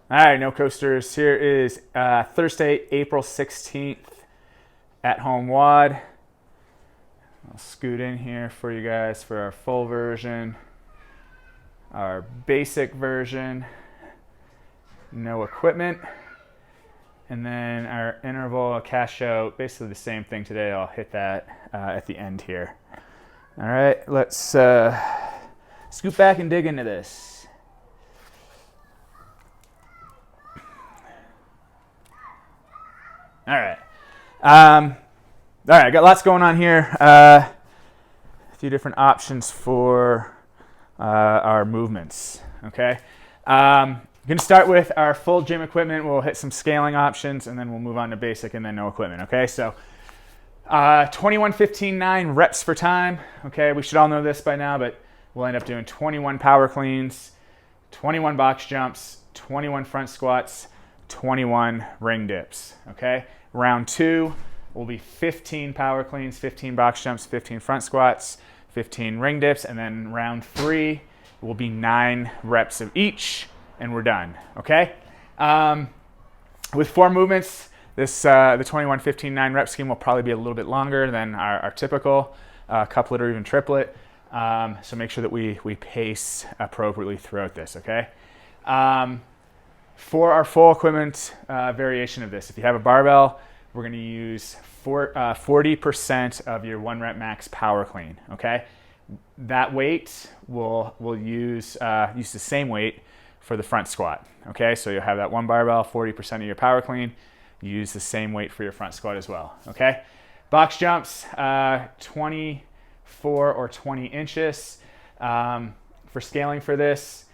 All right, no coasters. Here is Thursday, April 16th at home WOD. I'll scoot in here for you guys for our full version, our basic version, no equipment, and then our interval cash out. Basically the same thing today. I'll hit that at the end here. All right, let's scoot back and dig into this. All right. I got lots going on here. A few different options for our movements. Okay. I'm going to start with our full gym equipment. We'll hit some scaling options, and then we'll move on to basic and then no equipment. Okay. So 21, 15, 9 reps for time. Okay. We should all know this by now, but we'll end up doing 21 power cleans, 21 box jumps, 21 front squats, 21 ring dips. Okay. Round 2 will be 15 power cleans, 15 box jumps, 15 front squats, 15 ring dips, and then round 3 will be 9 reps of each, and we're done. Okay. With 4 movements, this the 21, 15, 9 rep scheme will probably be a little bit longer than our typical couplet or even triplet. So make sure that we pace appropriately throughout this. Okay. For our full equipment variation of this, if you have a barbell, we're going to use 40% of your 1 rep max power clean. Okay, that weight we'll use the same weight for the front squat. Okay, so you'll have that 1 barbell, 40% of your power clean. Use the same weight for your front squat as well. Okay, box jumps, 24 or 20 inches. For scaling for this,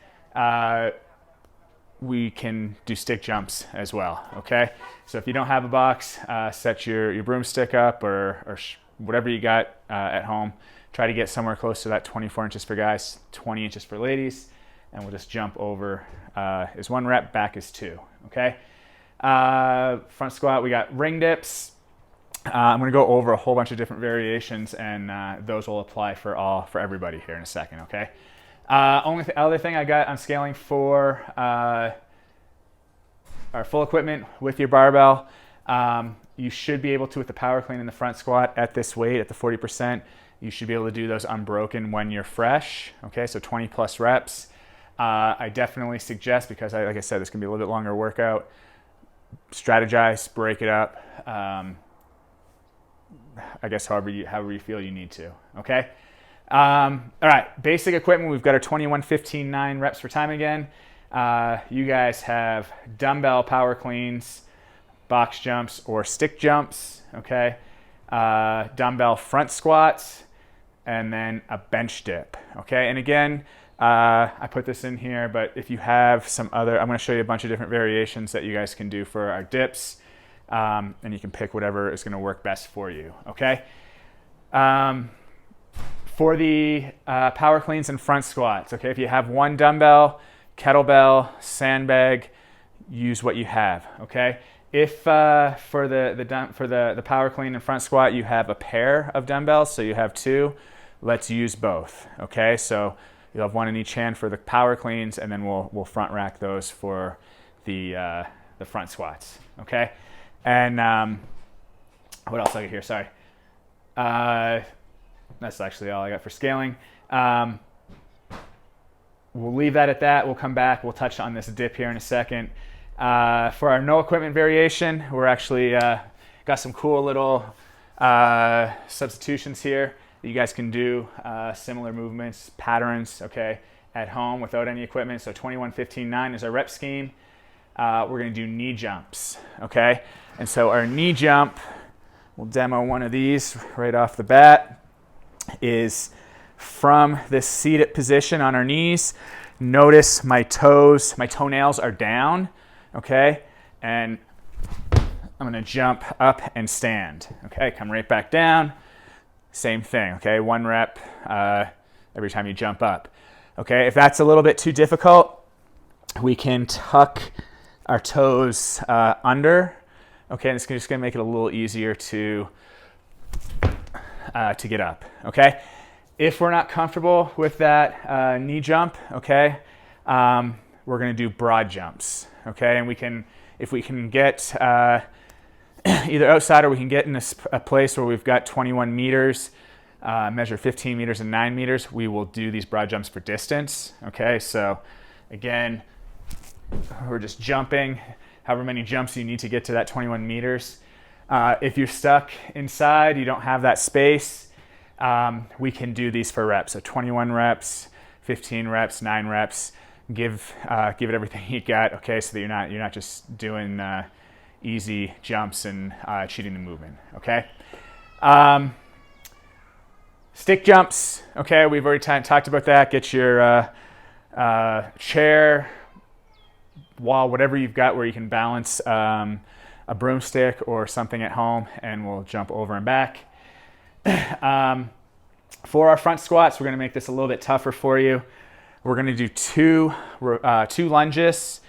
we can do stick jumps as well. Okay, so if you don't have a box, set your broomstick up or whatever you got at home. Try to get somewhere close to that 24 inches for guys, 20 inches for ladies, and we'll just jump over is 1 rep, back is 2. Okay, front squat, we got ring dips. I'm going to go over a whole bunch of different variations, and those will apply for everybody here in a second. Okay. Other thing I got on scaling for our full equipment with your barbell, you should be able to, with the power clean and the front squat at this weight, at the 40%, you should be able to do those unbroken when you're fresh. Okay, so 20 plus reps. I definitely suggest, because like I said, this can be a little bit longer workout, strategize, break it up. I guess however you feel you need to. Okay. All right, basic equipment, we've got our 21, 15, 9 reps for time again. You guys have dumbbell power cleans, box jumps, or stick jumps, okay? Dumbbell front squats, and then a bench dip, okay? And again, I put this in here, but if you have some other, I'm gonna show you a bunch of different variations that you guys can do for our dips, and you can pick whatever is gonna work best for you, okay? For the power cleans and front squats, okay, if you have 1 dumbbell, kettlebell, sandbag, use what you have, okay? If for the power clean and front squat you have a pair of dumbbells, so you have 2, let's use both, okay? So you'll have 1 in each hand for the power cleans, and then we'll front rack those for the front squats, okay? And what else I got here? Sorry. That's actually all I got for scaling. We'll leave that at that. We'll come back. We'll touch on this dip here in a second. For our no equipment variation, we're actually got some cool little substitutions here that you guys can do, similar movements, patterns, okay, at home without any equipment. So 21, 15, 9 is our rep scheme. We're going to do knee jumps, okay? And so our knee jump, we'll demo one of these right off the bat, is from this seated position on our knees. Notice my toenails are down, okay? And I'm gonna jump up and stand, okay? Come right back down, same thing, okay? 1 rep every time you jump up, okay? If that's a little bit too difficult, we can tuck our toes under, okay? And it's just gonna make it a little easier to get up, okay? If we're not comfortable with that knee jump, okay, we're going to do broad jumps, okay? And if we can get either outside or we can get in a place where we've got 21 meters, measure 15 meters and 9 meters, we will do these broad jumps for distance, okay? So again, we're just jumping, however many jumps you need to get to that 21 meters. If you're stuck inside, you don't have that space, we can do these for reps. So 21 reps, 15 reps, 9 reps. Give it everything you got, okay? So that you're not just doing easy jumps and cheating the movement, okay? Stick jumps, okay? We've already talked about that. Get your chair, wall, whatever you've got where you can balance a broomstick or something at home, and we'll jump over and back. For our front squats, we're going to make this a little bit tougher for you. We're going to do two lunges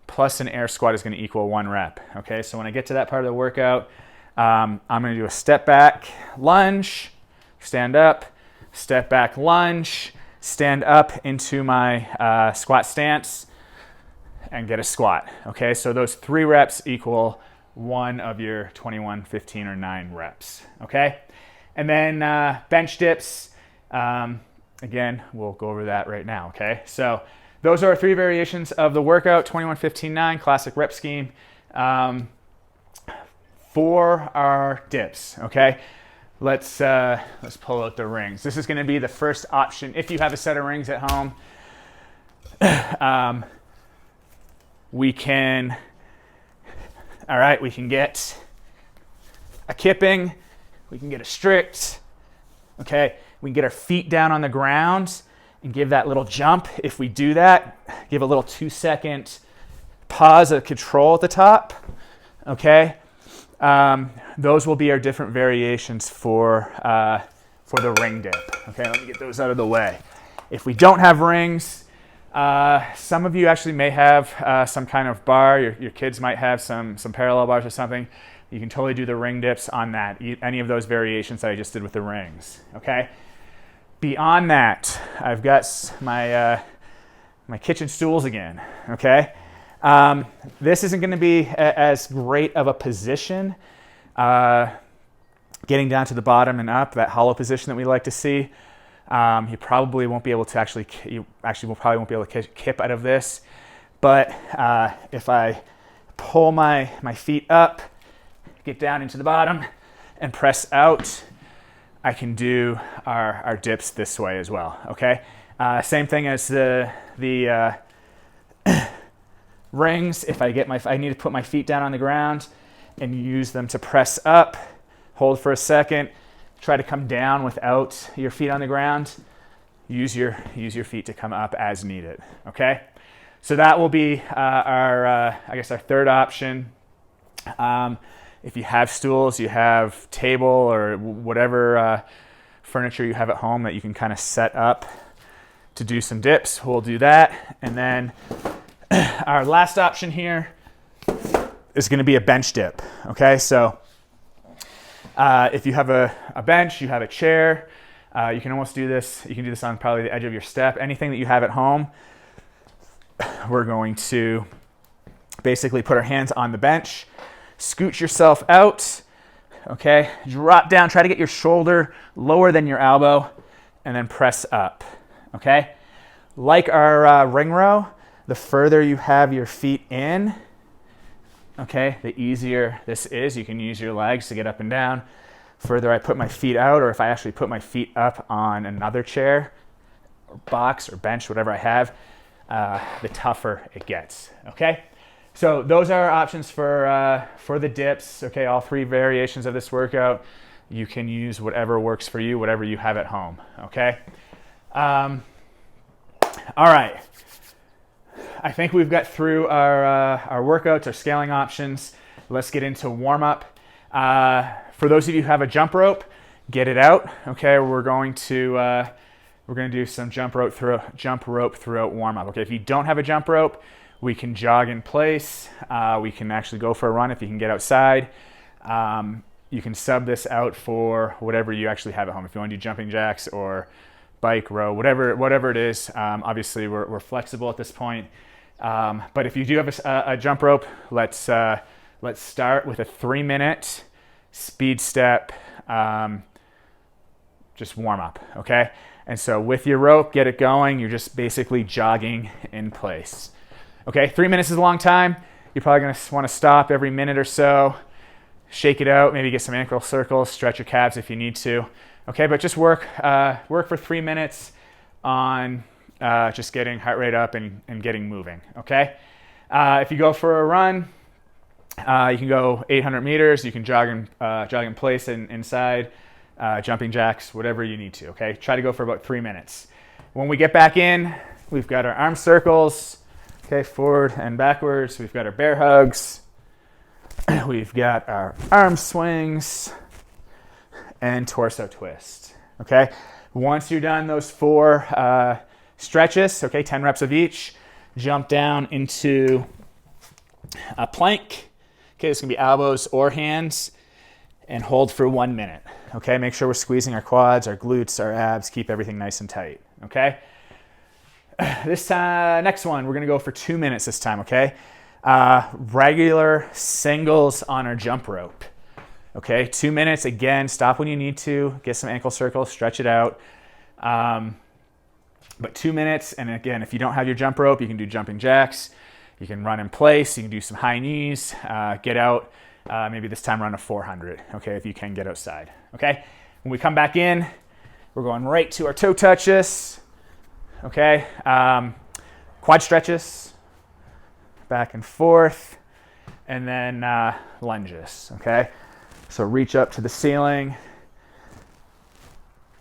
plus an air squat is going to equal 1 rep. Okay, so when I get to that part of the workout, I'm going to do a step back lunge, stand up, step back lunge, stand up into my squat stance, and get a squat. Okay, so those 3 reps equal 1 of your 21, 15, or 9 reps. Okay, and then bench dips. Again, we'll go over that right now, okay? So those are our 3 variations of the workout, 21, 15, 9, classic rep scheme. For our dips, okay? Let's pull out the rings. This is gonna be the first option. If you have a set of rings at home, we can get a kipping, we can get a strict, okay? We can get our feet down on the ground and give that little jump. If we do that, give a little 2-second pause of control at the top, okay? Those will be our different variations for the ring dip. Okay, let me get those out of the way. If we don't have rings, some of you actually may have some kind of bar. Your kids might have some parallel bars or something. You can totally do the ring dips on that, any of those variations that I just did with the rings, okay? Beyond that, I've got my kitchen stools again, okay? This isn't gonna be as great of a position, getting down to the bottom and up, that hollow position that we like to see. You probably won't be able to you probably won't be able to kip out of this, but if I pull my feet up, get down into the bottom, and press out, I can do our dips this way as well, okay? Same thing as the rings. If I need to put my feet down on the ground and use them to press up, hold for a second, try to come down without your feet on the ground, use your feet to come up as needed, okay? So that will be our third option. If you have stools, you have table or whatever furniture you have at home that you can kind of set up to do some dips, we'll do that. And then our last option here is going to be a bench dip. Okay, so if you have a bench, you have a chair, you can almost do this. You can do this on probably the edge of your step. Anything that you have at home, we're going to basically put our hands on the bench. Scoot yourself out, okay? Drop down, try to get your shoulder lower than your elbow, and then press up, okay? Like our ring row, the further you have your feet in, okay, the easier this is. You can use your legs to get up and down. Further I put my feet out, or if I actually put my feet up on another chair, or box, or bench, whatever I have, the tougher it gets, okay? So those are our options for the dips, okay? All 3 variations of this workout. You can use whatever works for you, whatever you have at home, okay? All right. I think we've got through our workouts, our scaling options. Let's get into warm-up. For those of you who have a jump rope, get it out, okay? We're going to do some jump rope throughout warm-up, okay? If you don't have a jump rope, we can jog in place. We can actually go for a run if you can get outside. You can sub this out for whatever you actually have at home. If you want to do jumping jacks or bike row, whatever it is. Obviously, we're flexible at this point. But if you do have a jump rope, let's start with a 3-minute speed step, just warm up, okay? And so with your rope, get it going. You're just basically jogging in place. Okay, 3 minutes is a long time. You're probably gonna wanna stop every minute or so, shake it out, maybe get some ankle circles, stretch your calves if you need to. Okay, but just work for 3 minutes on just getting heart rate up and getting moving, okay? If you go for a run, you can go 800 meters, you can jog in place inside, jumping jacks, whatever you need to, okay? Try to go for about 3 minutes. When we get back in, we've got our arm circles, okay, forward and backwards. We've got our bear hugs. We've got our arm swings and torso twist, okay? Once you're done those 4 stretches, okay, 10 reps of each, jump down into a plank. Okay, this can be elbows or hands, and hold for 1 minute. Okay, make sure we're squeezing our quads, our glutes, our abs, keep everything nice and tight. Okay, this next one, we're gonna go for 2 minutes this time, okay? Regular singles on our jump rope. Okay, 2 minutes, again, stop when you need to, get some ankle circles, stretch it out. But 2 minutes, and again, if you don't have your jump rope, you can do jumping jacks, you can run in place, you can do some high knees, get out, maybe this time run a 400, okay, if you can get outside, okay? When we come back in, we're going right to our toe touches, okay? Quad stretches, back and forth, and then lunges, okay? So reach up to the ceiling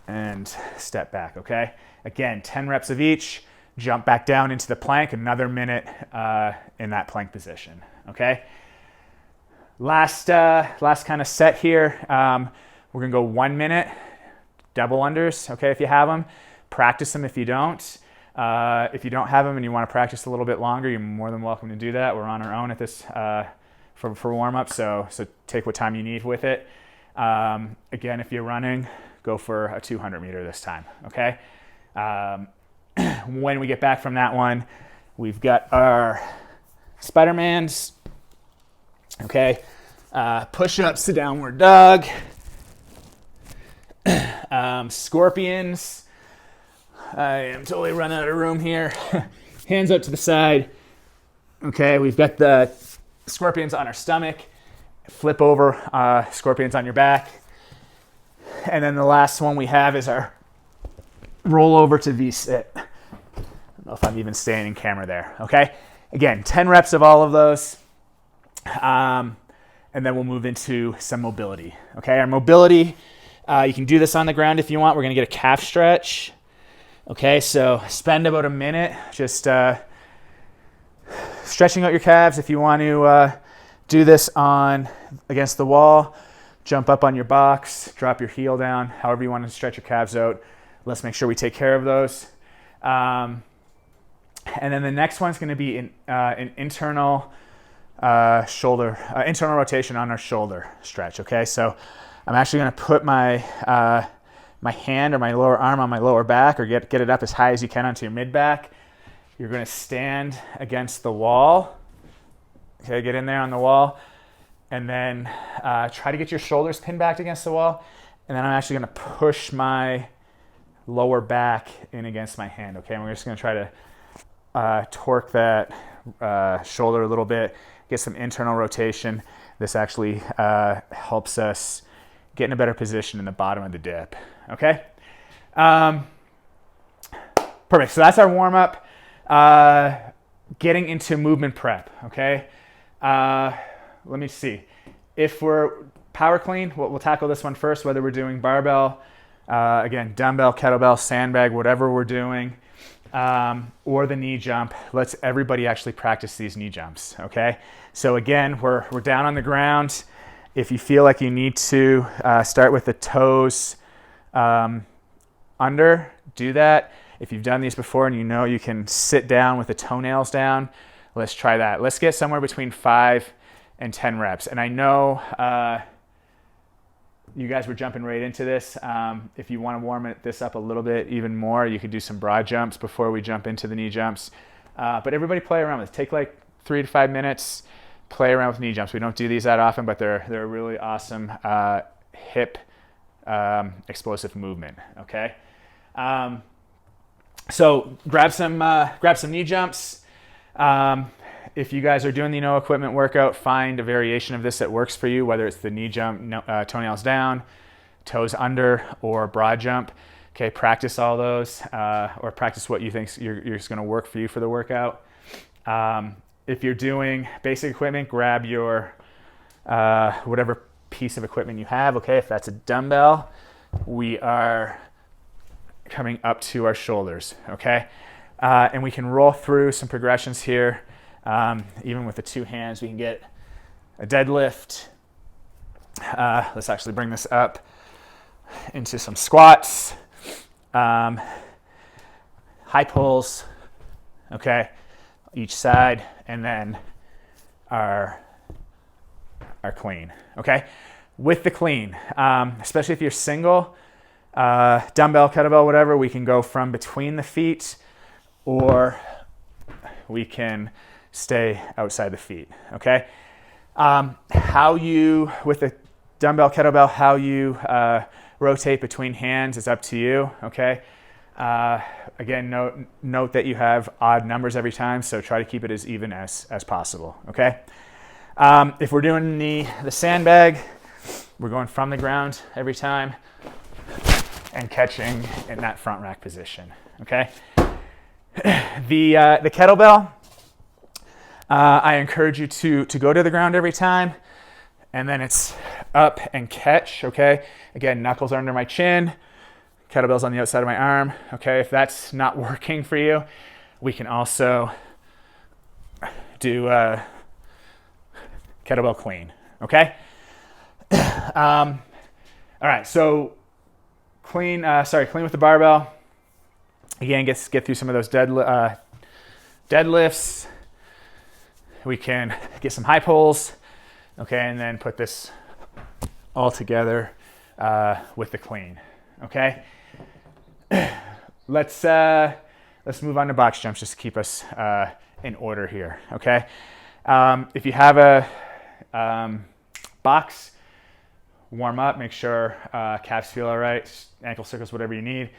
and step back, okay? Again, 10 reps of each, jump back down into the plank, another minute in that plank position, okay? Last kind of set here, we're gonna go 1 minute, double unders, okay, if you have them. Practice them if you don't. If you don't have them and you wanna practice a little bit longer, you're more than welcome to do that. We're on our own at this for warm-up, so take what time you need with it. Again, if you're running, go for a 200 meter this time, okay? When we get back from that one, we've got our Spider-Mans, okay? Push-ups to downward dog, scorpions. I am totally running out of room here. Hands up to the side. Okay, we've got the scorpions on our stomach. Flip over, scorpions on your back. And then the last one we have is our roll over to V-sit. I don't know if I'm even staying in camera there, okay? Again, 10 reps of all of those. And then we'll move into some mobility, okay? Our mobility, you can do this on the ground if you want. We're gonna get a calf stretch. Okay, so spend about a minute just stretching out your calves. If you want to do this against the wall, jump up on your box, drop your heel down, however you want to stretch your calves out. Let's make sure we take care of those. And then the next one's going to be an internal internal rotation on our shoulder stretch. Okay, so I'm actually going to put my my hand or my lower arm on my lower back, or get it up as high as you can onto your mid back. You're going to stand against the wall. Okay, get in there on the wall, and then try to get your shoulders pinned back against the wall. And then I'm actually going to push my lower back in against my hand. Okay, and we're just going to try to torque that shoulder a little bit, get some internal rotation. This actually helps us get in a better position in the bottom of the dip. Okay, perfect. So that's our warm up. Getting into movement prep. Okay, let me see. If we're power clean, we'll tackle this one first. Whether we're doing barbell, again, dumbbell, kettlebell, sandbag, whatever we're doing, or the knee jump. Let's everybody actually practice these knee jumps. Okay, so again, we're down on the ground. If you feel like you need to start with the toes under, do that. If you've done these before and you know you can sit down with the toenails down, let's try that. Let's get somewhere between 5 and 10 reps. And I know you guys were jumping right into this. If you want to warm this up a little bit even more, you could do some broad jumps before we jump into the knee jumps. But everybody play around with it. Take like 3 to 5 minutes, play around with knee jumps. We don't do these that often, but they're a really awesome hip explosive movement, okay? So grab some knee jumps. If you guys are doing the no equipment workout, find a variation of this that works for you, whether it's the knee jump, toenails down, toes under, or broad jump. Okay, practice all those, or practice what you think you're just going to work for you for the workout. If you're doing basic equipment, grab your whatever piece of equipment you have. Okay, if that's a dumbbell, we are coming up to our shoulders. Okay, and we can roll through some progressions here. Even with the 2 hands, we can get a deadlift. Let's actually bring this up into some squats. High pulls, okay, each side, and then our clean, okay? With the clean, especially if you're single, dumbbell, kettlebell, whatever, we can go from between the feet, or we can stay outside the feet, okay? How you, with the dumbbell, kettlebell, how you rotate between hands is up to you, okay? Again, note that you have odd numbers every time, so try to keep it as even as possible, okay? If we're doing the sandbag, we're going from the ground every time and catching in that front rack position, okay? The kettlebell, I encourage you to go to the ground every time, and then it's up and catch, okay? Again, knuckles are under my chin, kettlebell's on the outside of my arm, okay? If that's not working for you, we can also do kettlebell clean, okay? All right, so clean with the barbell. Again, get through some of those deadlifts. We can get some high pulls, okay, and then put this all together with the clean, okay? Let's move on to box jumps just to keep us in order here, okay? If you have a box, warm up, make sure calves feel all right, ankle circles, whatever you need,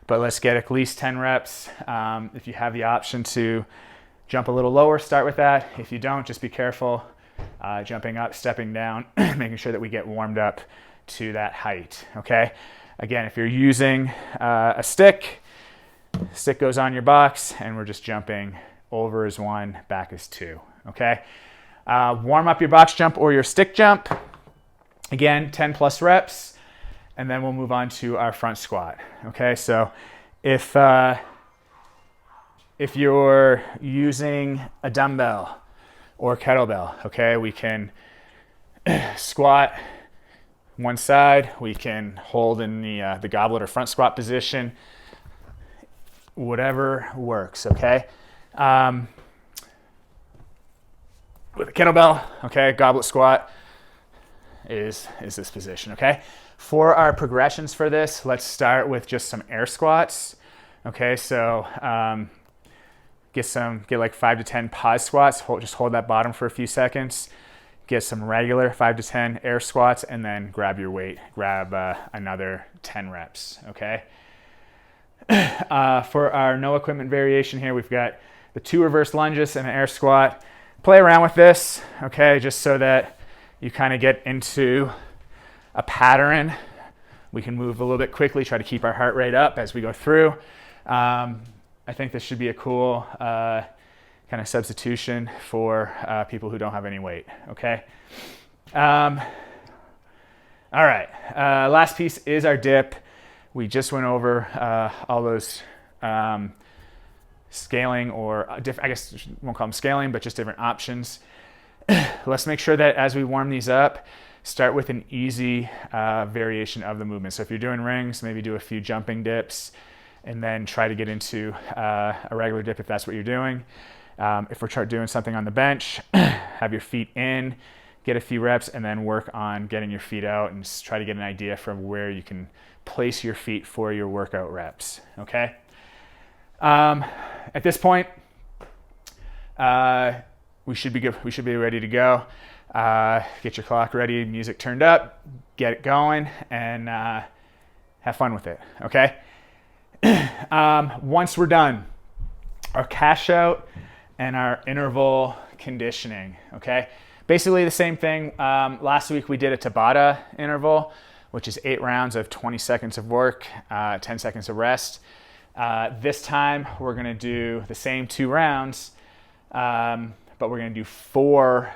but let's get at least 10 reps. If you have the option to jump a little lower, start with that. If you don't, just be careful jumping up, stepping down, making sure that we get warmed up to that height, okay? Again, if you're using a stick goes on your box, and we're just jumping over as 1, back as 2, okay? Warm up your box jump or your stick jump. Again, 10 plus reps, and then we'll move on to our front squat, okay? So if you're using a dumbbell or kettlebell, okay, we can squat one side, we can hold in the goblet or front squat position, whatever works, okay? With a kettlebell, okay, goblet squat is this position, okay? For our progressions for this, let's start with just some air squats, okay? So get like 5 to 10 pause squats, just hold that bottom for a few seconds, get some regular 5 to 10 air squats, and then grab your weight, grab another 10 reps, okay? For our no equipment variation here, we've got the 2 reverse lunges and an air squat. Play around with this, okay, just so that you kind of get into a pattern. We can move a little bit quickly, try to keep our heart rate up as we go through. I think this should be a cool kind of substitution for people who don't have any weight, okay? All right, last piece is our dip. We just went over all those scaling, or I guess I won't call them scaling, but just different options. Let's make sure that as we warm these up, start with an easy variation of the movement. So if you're doing rings, maybe do a few jumping dips, and then try to get into a regular dip if that's what you're doing. If we're doing something on the bench, have your feet in, get a few reps, and then work on getting your feet out and try to get an idea from where you can place your feet for your workout reps, okay? At this point, we should be good. We should be ready to go. Get your clock ready, music turned up, get it going, and have fun with it, okay? Once we're done, our cash out and our interval conditioning, okay? Basically the same thing. Last week we did a Tabata interval, which is 8 rounds of 20 seconds of work, 10 seconds of rest. This time we're gonna do the same 2 rounds, but we're gonna do 4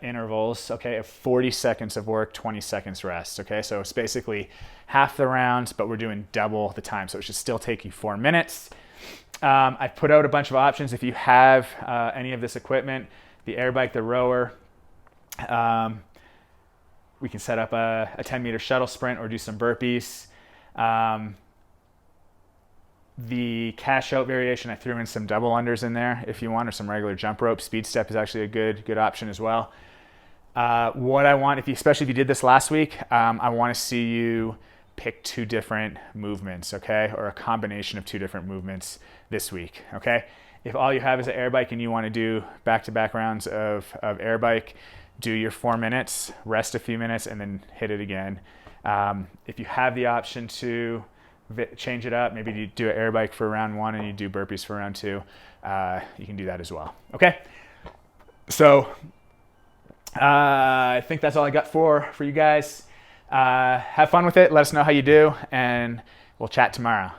intervals, okay, of 40 seconds of work, 20 seconds rest, okay? So it's basically half the rounds, but we're doing double the time, so it should still take you 4 minutes. I've put out a bunch of options. If you have any of this equipment, the air bike, the rower, we can set up a 10-meter shuttle sprint or do some burpees. The cash out variation, I threw in some double unders in there if you want, or some regular jump rope. Speed step is actually a good option as well. What I want, especially if you did this last week, I want to see you pick 2 different movements, okay, or a combination of 2 different movements this week, okay? If all you have is an air bike and you want to do back-to-back rounds of air bike, do your 4 minutes, rest a few minutes, and then hit it again. If you have the option to change it up, maybe you do an air bike for round 1 and you do burpees for round 2, you can do that as well, okay? So I think that's all I got for you guys. Have fun with it, let us know how you do, and we'll chat tomorrow.